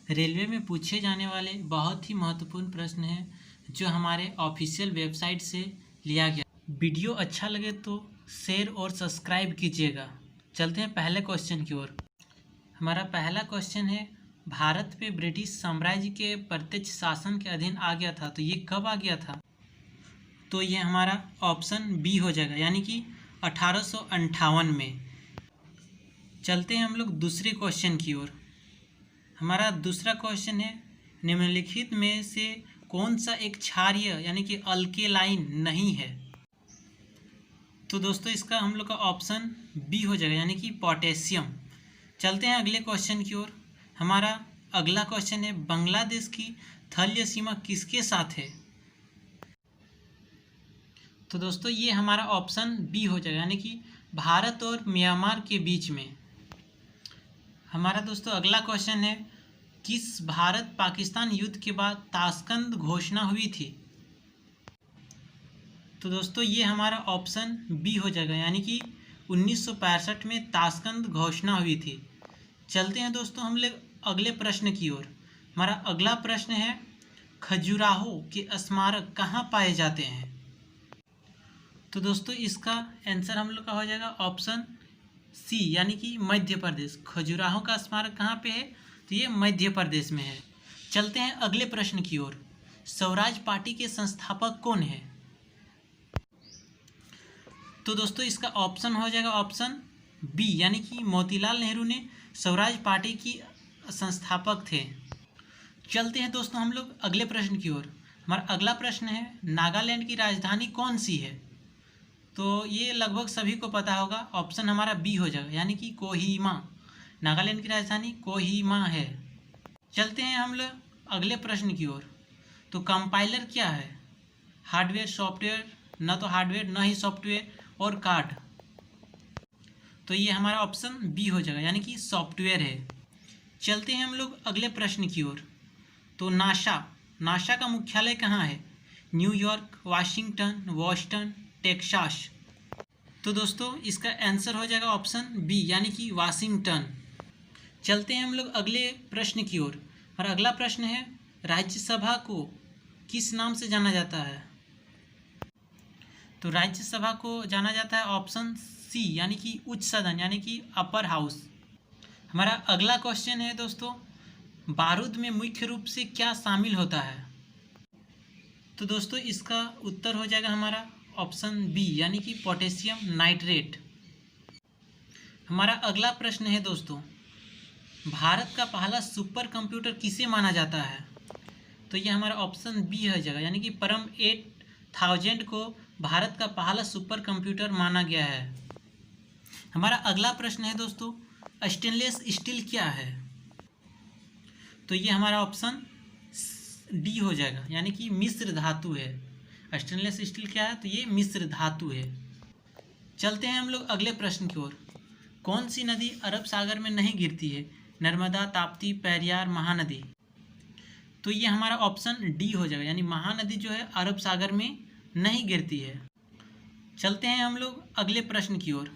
Railway में पूछे जाने वाले बहुत ही महत्वपूर्ण प्रश्न हैं जो हमारे ऑफिशियल वेबसाइट से लिया गया। वीडियो अच्छा लगे तो शेयर और सब्सक्राइब कीजिएगा। चलते हैं पहले क्वेश्चन की ओर। हमारा पहला क्वेश्चन है, भारत पे ब्रिटिश साम्राज्य के प्रत्यक्ष शासन के अधीन आ गया था तो ये कब आ गया था? तो ये हमारा ऑप्शन बी हो जाएगा, यानी कि 1858 में। चलते हैं हम लोग दूसरे क्वेश्चन की ओर। हमारा दूसरा क्वेश्चन है, निम्नलिखित में से कौन सा एक क्षारीय यानी कि अल्केलाइन नहीं है? तो दोस्तों इसका हम लोग का ऑप्शन बी हो जाएगा, यानी कि पोटेशियम। चलते हैं अगले क्वेश्चन की ओर। हमारा अगला क्वेश्चन है, बांग्लादेश की थलीय सीमा किसके साथ है? तो दोस्तों ये हमारा ऑप्शन बी हो जाएगा, यानी कि भारत और म्यांमार के बीच में। हमारा दोस्तों अगला क्वेश्चन है, किस भारत पाकिस्तान युद्ध के बाद ताशकंद घोषणा हुई थी? तो दोस्तों ये हमारा ऑप्शन बी हो जाएगा, यानी कि 1965 में ताशकंद घोषणा हुई थी। चलते हैं दोस्तों हम लोग अगले प्रश्न की ओर। हमारा अगला प्रश्न है, खजुराहो के स्मारक कहाँ पाए जाते हैं? तो दोस्तों इसका आंसर हम लोग का हो जाएगा ऑप्शन सी, यानी कि मध्य प्रदेश। खजुराहो का स्मारक कहाँ पे है? तो ये मध्य प्रदेश में है। चलते हैं अगले प्रश्न की ओर। स्वराज पार्टी के संस्थापक कौन है? तो दोस्तों इसका ऑप्शन हो जाएगा ऑप्शन बी, यानी कि मोतीलाल नेहरू ने स्वराज पार्टी की संस्थापक थे। चलते हैं दोस्तों हम लोग अगले प्रश्न की ओर। हमारा अगला प्रश्न है, नागालैंड की राजधानी कौन सी है? तो ये लगभग सभी को पता होगा, ऑप्शन हमारा बी हो जाएगा, यानी कि कोहिमा। नागालैंड की राजधानी कोहिमा है। चलते हैं हम लोग अगले प्रश्न की ओर। तो कंपाइलर क्या है? हार्डवेयर, सॉफ्टवेयर, न तो हार्डवेयर न ही सॉफ्टवेयर, और कार्ड। तो ये हमारा ऑप्शन बी हो जाएगा, यानी कि सॉफ्टवेयर है। चलते हैं हम लोग अगले प्रश्न की ओर। तो नासा का मुख्यालय कहाँ है? New York, Washington, Boston, Texas. तो दोस्तों इसका आंसर हो जाएगा ऑप्शन बी, यानी कि वाशिंगटन। चलते हैं हम लोग अगले प्रश्न की ओर। और अगला प्रश्न है, राज्यसभा को किस नाम से जाना जाता है? तो राज्यसभा को जाना जाता है ऑप्शन सी, यानी कि उच्च सदन, यानी कि अपर हाउस। हमारा अगला क्वेश्चन है दोस्तों, बारूद में मुख्य रूप से क्या शामिल होता है? तो दोस्तों इसका उत्तर हो जाएगा हमारा ऑप्शन बी, यानी कि पोटेशियम नाइट्रेट। हमारा अगला प्रश्न है दोस्तों, भारत का पहला सुपर कंप्यूटर किसे माना जाता है? तो ये हमारा ऑप्शन बी हो जाएगा, यानी कि परम 8000 को भारत का पहला सुपर कंप्यूटर माना गया है। हमारा अगला प्रश्न है दोस्तों, स्टेनलेस स्टील क्या है? तो ये हमारा ऑप्शन डी हो जाएगा, यानी कि मिश्र धातु है। स्टेनलेस स्टील क्या है? तो ये मिश्र धातु है। चलते हैं हम लोग अगले प्रश्न की ओर। कौन सी नदी अरब सागर में नहीं गिरती है? नर्मदा, ताप्ती, पेरियार, महानदी। तो ये हमारा ऑप्शन डी हो जाएगा, यानी महानदी जो है अरब सागर में नहीं गिरती है। चलते हैं हम लोग अगले प्रश्न की ओर।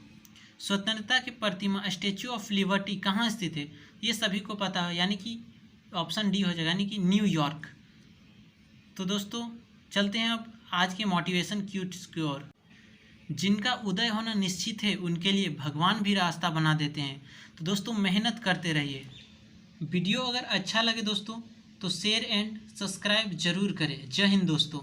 स्वतंत्रता की प्रतिमा स्टैच्यू ऑफ लिबर्टी कहाँ स्थित है? ये सभी को पता है, यानी कि ऑप्शन डी हो जाएगा, यानी कि न्यूयॉर्क। तो दोस्तों चलते हैं अब आज के मोटिवेशन क्यूट्स की ओर। जिनका उदय होना निश्चित है उनके लिए भगवान भी रास्ता बना देते हैं। तो दोस्तों मेहनत करते रहिए। वीडियो अगर अच्छा लगे दोस्तों तो शेयर एंड सब्सक्राइब जरूर करें। जय हिंद दोस्तों।